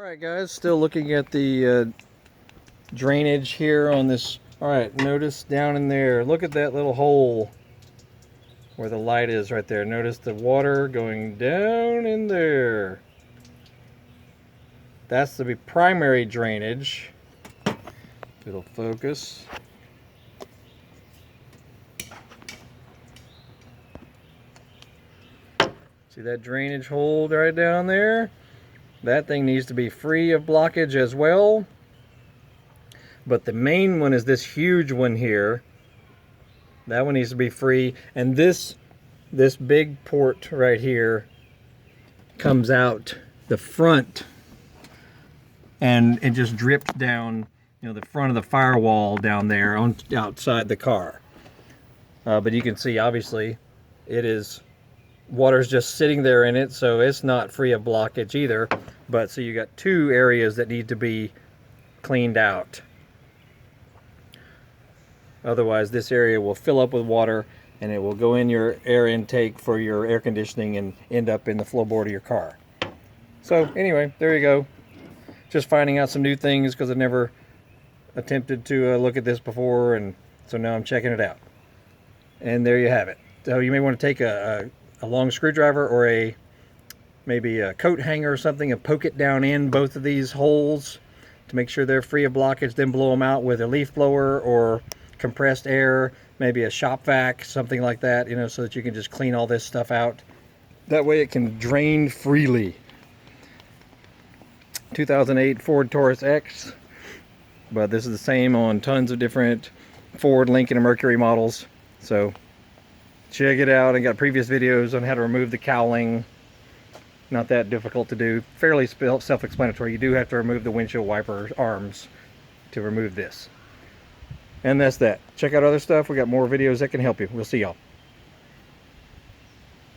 Alright guys, still looking at the drainage here on this. Alright, notice down in there, look at that little hole where the light is right there. Notice the water going down in there. That's the primary drainage. It'll focus. See that drainage hole right down there? That thing needs to be free of blockage as well. But the main one is this huge one here. That one needs to be free. And this big port right here comes out the front. And it just dripped down, you know, the front of the firewall down there on outside the car. But you can see, obviously, it is, water's just sitting there in it, so it's not free of blockage either. But so you got two areas that need to be cleaned out. Otherwise, this area will fill up with water and it will go in your air intake for your air conditioning and end up in the floorboard of your car. So anyway, there you go. Just finding out some new things because I never attempted to look at this before, and so now I'm checking it out. And there you have it. So you may want to take a long screwdriver or maybe a coat hanger or something and poke it down in both of these holes to make sure they're free of blockage, then blow them out with a leaf blower or compressed air, maybe a shop vac, something like that, you know, so that you can just clean all this stuff out. That way it can drain freely. 2008 Ford Taurus X, but this is the same on tons of different Ford, Lincoln, and Mercury models. So check it out. I got previous videos on how to remove the cowling. Not that difficult to do. Fairly self-explanatory. You do have to remove the windshield wiper arms to remove this. And that's that. Check out other stuff. We got more videos that can help you. We'll see y'all.